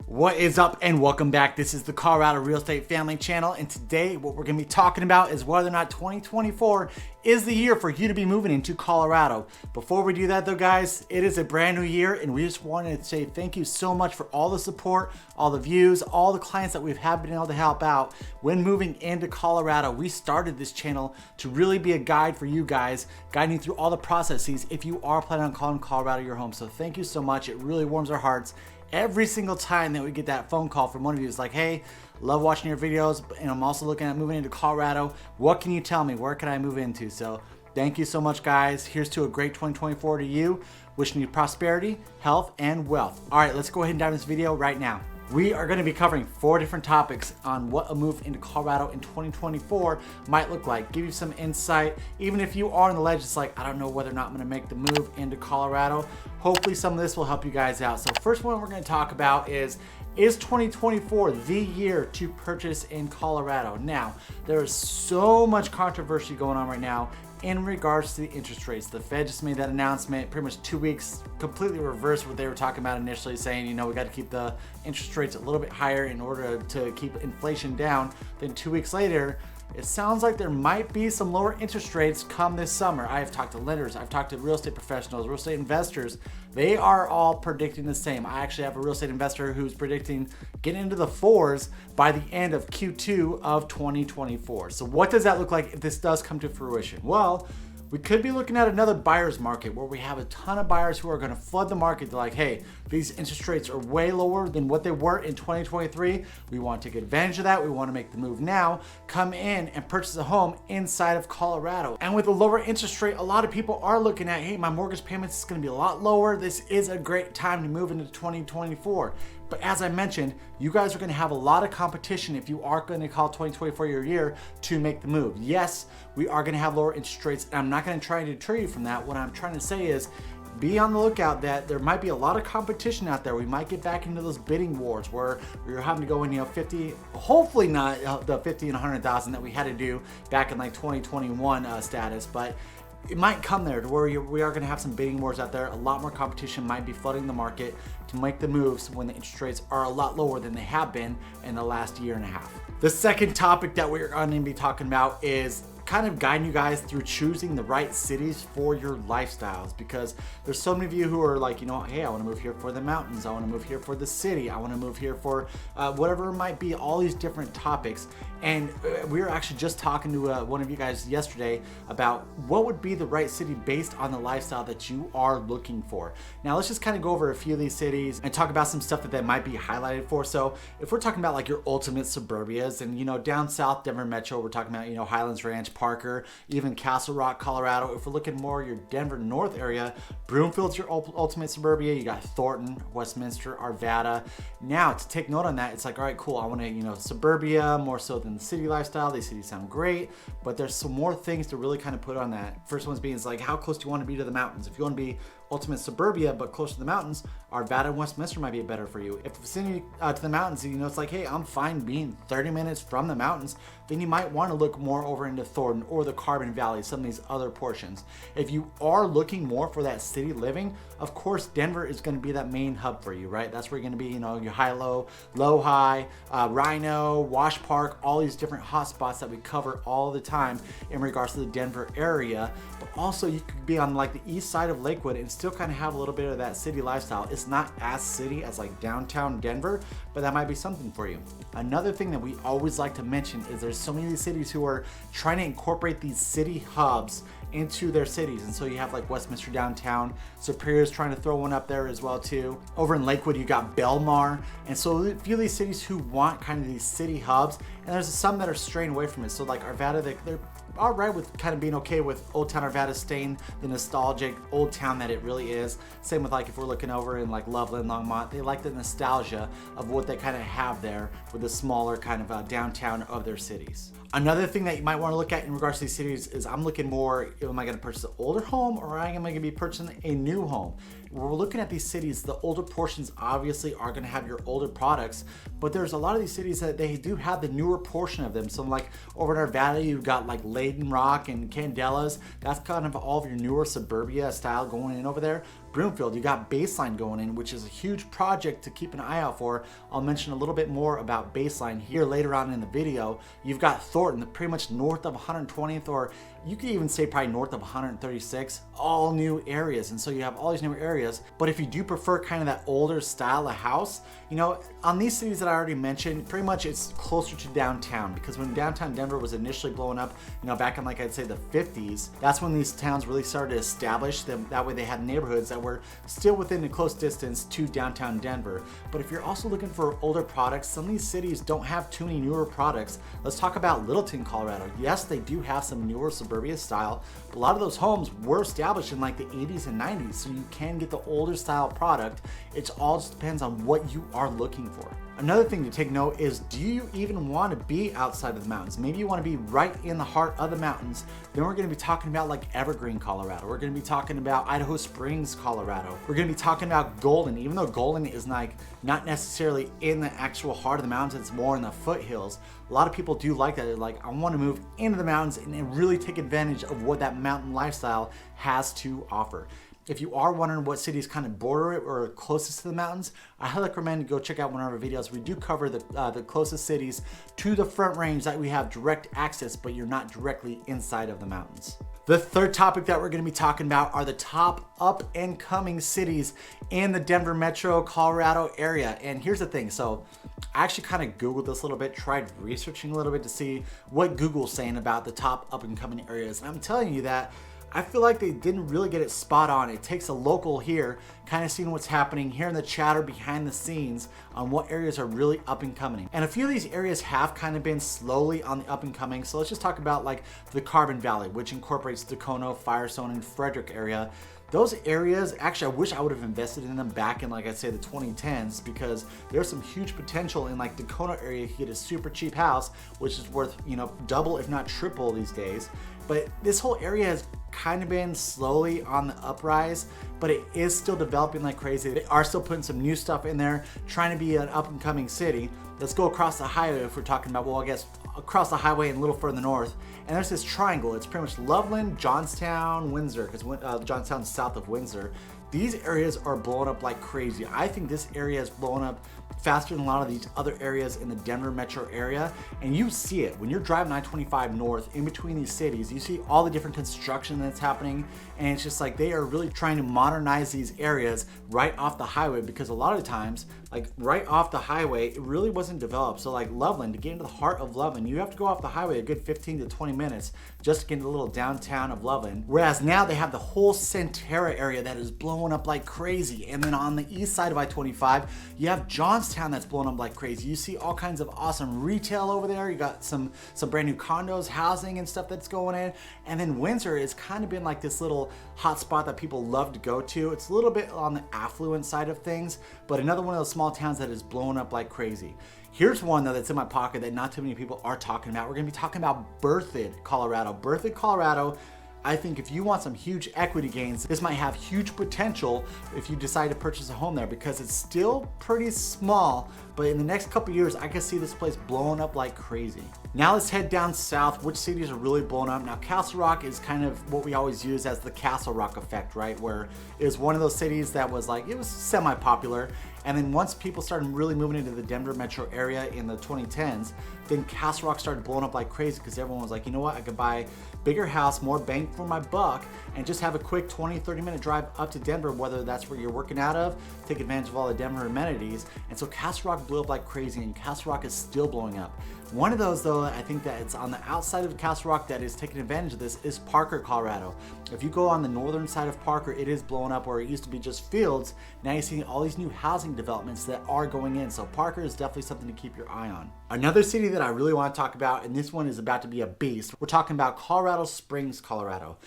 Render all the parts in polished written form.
What is up and welcome back. This is the Colorado Real Estate Family Channel, and today what we're going to be talking about is whether or not 2024 is the year for you to be moving into Colorado. Before we do that though, guys, it is a brand new year and we just wanted to say thank you so much for all the support, all the views, all the clients that we've been able to help out when moving into Colorado. We started this channel to really be a guide for you guys, guiding you through all the processes if you are planning on calling Colorado your home. So thank you so much. It really warms our hearts every single time that we get that phone call from one of you. It's like, hey, love watching your videos, and I'm also looking at moving into Colorado. What can you tell me? Where can I move into? So thank you so much, guys. Here's to a great 2024 to you. Wishing you prosperity, health, and wealth. All right, let's go ahead and dive into this video right now. We are going to be covering 4 different topics on what a move into Colorado in 2024 might look like. Give you some insight. Even if you are on the ledge, it's like, I don't know whether or not I'm going to make the move into Colorado. Hopefully some of this will help you guys out. So first one we're going to talk about is 2024 the year to purchase in Colorado? Now, there is so much controversy going on right now in regards to the interest rates. The Fed just made that announcement pretty much 2 weeks, completely reversed what they were talking about initially, saying, you know, we got to keep the interest rates a little bit higher in order to keep inflation down. Then 2 weeks later, it sounds like there might be some lower interest rates come this summer. I've talked to lenders, I've talked to real estate professionals, real estate investors. They are all predicting the same. I actually have a real estate investor who's predicting getting into the 4s by the end of Q2 of 2024. So what does that look like if this does come to fruition? Well, we could be looking at another buyer's market where we have a ton of buyers who are going to flood the market. They're like, hey, these interest rates are way lower than what they were in 2023. We want to take advantage of that. We want to make the move now, come in and purchase a home inside of Colorado. And with a lower interest rate, a lot of people are looking at, hey, my mortgage payments is going to be a lot lower. This is a great time to move into 2024. But as I mentioned, you guys are going to have a lot of competition if you are going to call 2024 your year to make the move. Yes, we are going to have lower interest rates, and I'm not going to try to deter you from that. What I'm trying to say is be on the lookout that there might be a lot of competition out there. We might get back into those bidding wars where you're having to go in, 50, hopefully not the 50 and 100,000 that we had to do back in like 2021 status, but it might come there to where we are going to have some bidding wars out there. A lot more competition might be flooding the market to make the moves when the interest rates are a lot lower than they have been in the last year and a half. The second topic that we're going to be talking about is kind of guiding you guys through choosing the right cities for your lifestyles, because there's so many of you who are like, hey, I want to move here for the mountains, I want to move here for the city, I want to move here for whatever it might be, all these different topics. And we were actually just talking to one of you guys yesterday about what would be the right city based on the lifestyle that you are looking for. Now let's just kind of go over a few of these cities and talk about some stuff that might be highlighted for. So if we're talking about like your ultimate suburbias, and down south Denver Metro, we're talking about Highlands Ranch, Parker, even Castle Rock, Colorado. If we're looking more your Denver North area, Broomfield's your ultimate suburbia. You got Thornton, Westminster, Arvada. Now to take note on that, it's like, all right, cool, I want to suburbia more so than the city lifestyle. These cities sound great, but there's some more things to really kind of put on that. First one's being is like, how close do you want to be to the mountains? If you want to be ultimate suburbia but close to the mountains, Arvada and Westminster might be better for you. If the vicinity to the mountains, it's like, hey, I'm fine being 30 minutes from the mountains, then you might want to look more over into Thornton or the Carbon Valley, some of these other portions. If you are looking more for that city living, of course Denver is going to be that main hub for you, right? That's where you're going to be, your high-low, low-high, Rhino, Wash Park, all these different hot spots that we cover all the time in regards to the Denver area. But also you could be on like the east side of Lakewood and still kind of have a little bit of that city lifestyle. It's not as city as like downtown Denver, but that might be something for you. Another thing that we always like to mention is there's so many of these cities who are trying to incorporate these city hubs into their cities. And so you have like Westminster downtown, Superior's trying to throw one up there as well too. Over in Lakewood, you got Belmar. And so a few of these cities who want kind of these city hubs, and there's some that are straying away from it. So like Arvada, they're all right with kind of being okay with Old Town Arvada staying the nostalgic old town that it really is. Same with like if we're looking over in like Loveland, Longmont, they like the nostalgia of what they kind of have there with the smaller kind of downtown of their cities. Another thing that you might want to look at in regards to these cities is I'm looking more, am I going to purchase an older home or am I going to be purchasing a new home? When we're looking at these cities, the older portions obviously are going to have your older products, but there's a lot of these cities that they do have the newer portion of them. So like over in Arvada, you've got like Layden Rock and Candelas. That's kind of all of your newer suburbia style going in over there. Broomfield, you got Baseline going in, which is a huge project to keep an eye out for. I'll mention a little bit more about Baseline here later on in the video. You've got Thornton, pretty much north of 120th, or you could even say probably north of 136, all new areas. And so you have all these new areas. But if you do prefer kind of that older style of house, you know, on these cities that I already mentioned, pretty much it's closer to downtown, because when downtown Denver was initially blowing up, you know, back in like I'd say the 50s, that's when these towns really started to establish them. That way they had neighborhoods that were still within a close distance to downtown Denver. But if you're also looking for older products, some of these cities don't have too many newer products. Let's talk about Littleton, Colorado. Yes, they do have some newer suburbia style, but a lot of those homes were established in like the 80s and 90s, so you can get the older style product. It all just depends on what you are looking for. Another thing to take note is, do you even want to be outside of the mountains? Maybe you want to be right in the heart of the mountains. Then we're going to be talking about like Evergreen, Colorado. We're going to be talking about Idaho Springs, Colorado. We're going to be talking about Golden, even though Golden is like not necessarily in the actual heart of the mountains, it's more in the foothills. A lot of people do like that. They're like, I want to move into the mountains and really take advantage of what that mountain lifestyle has to offer. If you are wondering what cities kind of border it or closest to the mountains, I highly recommend go check out one of our videos. We do cover the closest cities to the Front Range that we have direct access, but you're not directly inside of the mountains. The third topic that we're going to be talking about are the top up and coming cities in the Denver metro, Colorado area. And here's the thing. So I actually kind of Googled this a little bit, tried researching a little bit to see what Google's saying about the top up and coming areas. And I'm telling you that I feel like they didn't really get it spot on. It takes a local here kind of seeing what's happening, hearing the chatter behind the scenes on what areas are really up and coming. And a few of these areas have kind of been slowly on the up and coming. So let's just talk about like the Carbon Valley, which incorporates Dacono, Firestone, and Frederick area. Those areas, actually, I wish I would have invested in them back in, like I say, the 2010s, because there's some huge potential in like Dacono area. You get a super cheap house, which is worth, you know, double if not triple these days. But this whole area has kind of been slowly on the uprise, but it is still developing like crazy. They are still putting some new stuff in there, trying to be an up and coming city. Let's go across the highway if we're talking about, well, I guess across the highway and a little further north. And there's this triangle. It's pretty much Loveland, Johnstown, Windsor, because Johnstown's south of Windsor. These areas are blowing up like crazy. I think this area is blowing up faster than a lot of these other areas in the Denver metro area. And you see it when you're driving I-25 north in between these cities. You see all the different construction that's happening, and it's just like they are really trying to modernize these areas right off the highway, because a lot of times, like right off the highway, it really wasn't developed. So like Loveland, to get into the heart of Loveland, you have to go off the highway a good 15 to 20 minutes just to get into the little downtown of Loveland. Whereas now they have the whole Centera area that is blowing up like crazy. And then on the east side of I-25, you have Johnstown that's blowing up like crazy. You see all kinds of awesome retail over there. You got some brand new condos, housing and stuff that's going in. And then Windsor has kind of been like this little hot spot that people love to go to. It's a little bit on the affluent side of things, but another one of those small towns that is blowing up like crazy. Here's one though that's in my pocket that not too many people are talking about. We're gonna be talking about Berthoud, Colorado. Berthoud, Colorado, I think if you want some huge equity gains, this might have huge potential if you decide to purchase a home there, because it's still pretty small, but in the next couple years, I can see this place blowing up like crazy. Now let's head down south. Which cities are really blowing up? Now Castle Rock is kind of what we always use as the Castle Rock effect, right? Where it was one of those cities that was like, it was semi-popular. And then once people started really moving into the Denver metro area in the 2010s, then Castle Rock started blowing up like crazy, because everyone was like, you know what, I could buy bigger house, more bang for my buck, and just have a quick 20-30 minute drive up to Denver, whether that's where you're working out of, take advantage of all the Denver amenities. And so Castle Rock blew up like crazy, and Castle Rock is still blowing up. One of those though, I think that it's on the outside of Castle Rock that is taking advantage of this, is Parker, Colorado. If you go on the northern side of Parker, it is blowing up where it used to be just fields. Now you're seeing all these new housing developments that are going in. So Parker is definitely something to keep your eye on. Another city that I really want to talk about, and this one is about to be a beast, we're talking about Colorado Springs, Colorado.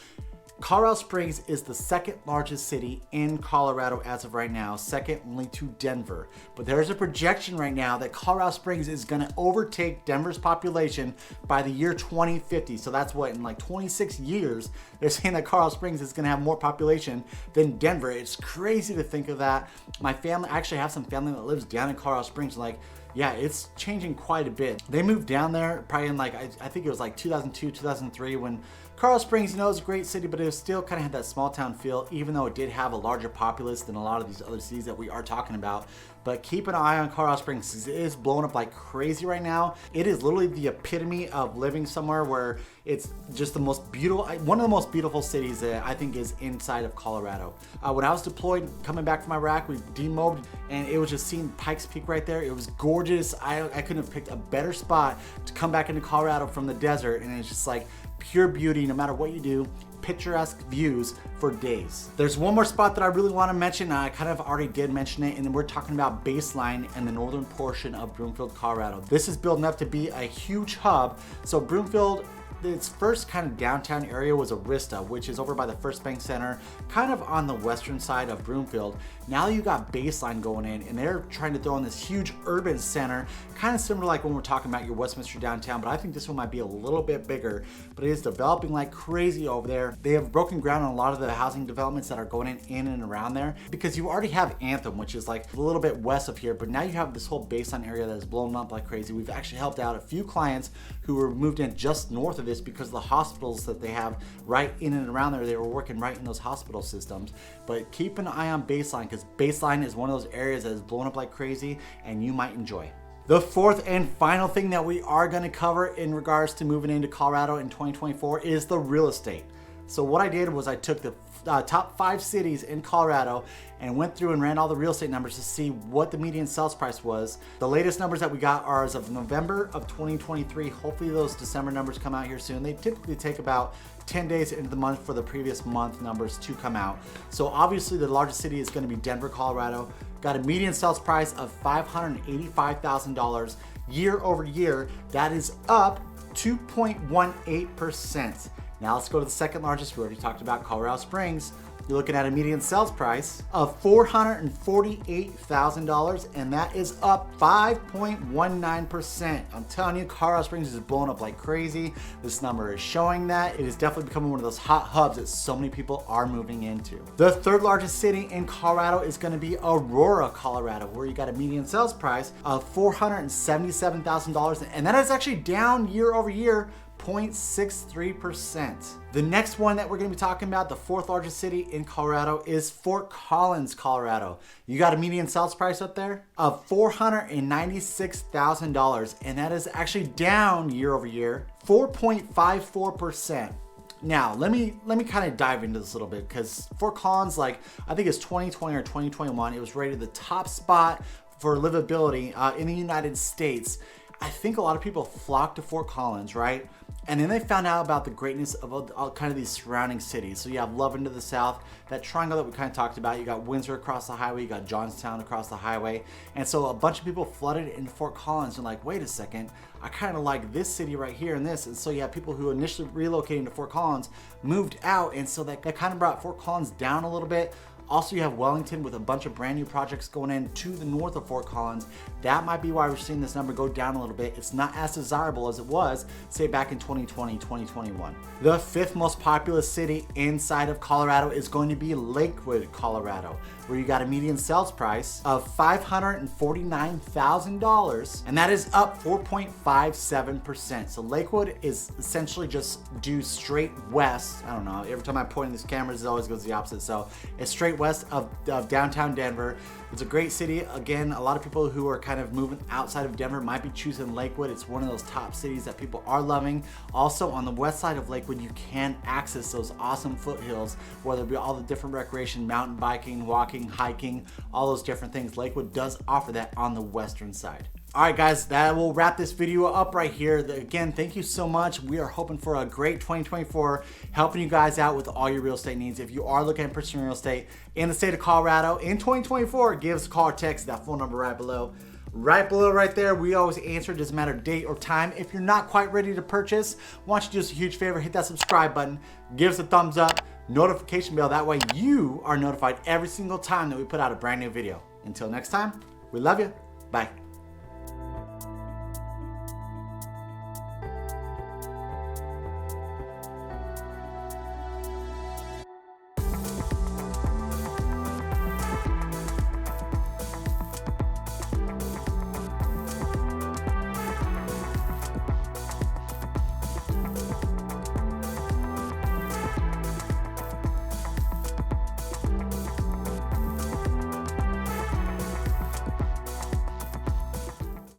Colorado Springs is the second largest city in Colorado as of right now, second only to Denver. But there's a projection right now that Colorado Springs is going to overtake Denver's population by the year 2050. So that's what, in like 26 years, they're saying that Colorado Springs is going to have more population than Denver. It's crazy to think of that. My family, I actually have some family that lives down in Colorado Springs, like, yeah, it's changing quite a bit. They moved down there probably in like, I think it was like 2002, 2003 when Colorado Springs, you know, is a great city, but it still kind of had that small town feel, even though it did have a larger populace than a lot of these other cities that we are talking about. But keep an eye on Colorado Springs. It is blowing up like crazy right now. It is literally the epitome of living somewhere where it's just the most beautiful, one of the most beautiful cities that I think is inside of Colorado. When I was deployed, coming back from Iraq, we demobbed, and it was just seeing Pikes Peak right there. It was gorgeous. I couldn't have picked a better spot to come back into Colorado from the desert, and it's just like pure beauty no matter what you do. Picturesque views for days. There's one more spot that I really want to mention. I kind of already did mention it, and we're talking about Baseline and the northern portion of Broomfield, Colorado. This is building up to be a huge hub. So Broomfield, its first kind of downtown area was Arista, which is over by the First Bank Center, kind of on the western side of Broomfield. Now you got Baseline going in, and they're trying to throw in this huge urban center, kind of similar like when we're talking about your Westminster downtown, but I think this one might be a little bit bigger, but it is developing like crazy over there. They have broken ground on a lot of the housing developments that are going in and around there, because you already have Anthem, which is like a little bit west of here, but now you have this whole Baseline area that is blown up like crazy. We've actually helped out a few clients who were moved in just north of this because of the hospitals that they have right in and around there. They were working right in those hospital systems. But keep an eye on Baseline, because Baseline is one of those areas that is blowing up like crazy and you might enjoy. The fourth and final thing that we are going to cover in regards to moving into Colorado in 2024 is the real estate. So what I did was I took the top 5 cities in Colorado and went through and ran all the real estate numbers to see what the median sales price was. The latest numbers that we got are as of November of 2023. Hopefully those December numbers come out here soon. They typically take about 10 days into the month for the previous month numbers to come out. So obviously the largest city is going to be Denver, Colorado. Got a median sales price of $585,000 year over year. That is up 2.18%. Now let's go to the second largest. We already talked about Colorado Springs. You're looking at a median sales price of $448,000, and that is up 5.19%. I'm telling you, Colorado Springs is blowing up like crazy. This number is showing that. It is definitely becoming one of those hot hubs that so many people are moving into. The third largest city in Colorado is going to be Aurora, Colorado, where you got a median sales price of $477,000, and that is actually down year over year, 0.63%. The next one that we're going to be talking about, the fourth largest city in Colorado, is Fort Collins, Colorado. You got a median sales price up there of $496,000, and that is actually down year over year, 4.54%. Now, let me kind of dive into this a little bit, because Fort Collins, like I think it's 2020 or 2021, it was rated the top spot for livability in the United States. I think a lot of people flocked to Fort Collins, right? And then they found out about the greatness of all kind of these surrounding cities. So you have Loveland to the south, that triangle that we kind of talked about. You got Windsor across the highway, you got Johnstown across the highway. And so a bunch of people flooded into Fort Collins and like, wait a second, I kind of like this city right here and this. And so you have people who initially relocated to Fort Collins, moved out. And so that kind of brought Fort Collins down a little bit. Also, you have Wellington with a bunch of brand new projects going in to the north of Fort Collins. That might be why we're seeing this number go down a little bit. It's not as desirable as it was, say, back in 2020, 2021. The fifth most populous city inside of Colorado is going to be Lakewood, Colorado, where you got a median sales price of $549,000, and that is up 4.57%. So Lakewood is essentially just due straight west. I don't know, every time I point in these cameras, it always goes the opposite. So it's straight west of downtown Denver. It's a great city. Again, a lot of people who are kind of moving outside of Denver might be choosing Lakewood. It's one of those top cities that people are loving. Also, on the west side of Lakewood, you can access those awesome foothills, whether it be all the different recreation, mountain biking, walking, hiking, all those different things. Lakewood does offer that on the western side. All right, guys, that will wrap this video up right here. Again, thank you so much. We are hoping for a great 2024, helping you guys out with all your real estate needs. If you are looking at purchasing real estate in the state of Colorado in 2024, give us a call or text that phone number right below. Right below right there, we always answer. It doesn't matter date or time. If you're not quite ready to purchase, why don't you do us a huge favor, hit that subscribe button, give us a thumbs up, notification bell. That way you are notified every single time that we put out a brand new video. Until next time, we love you. Bye.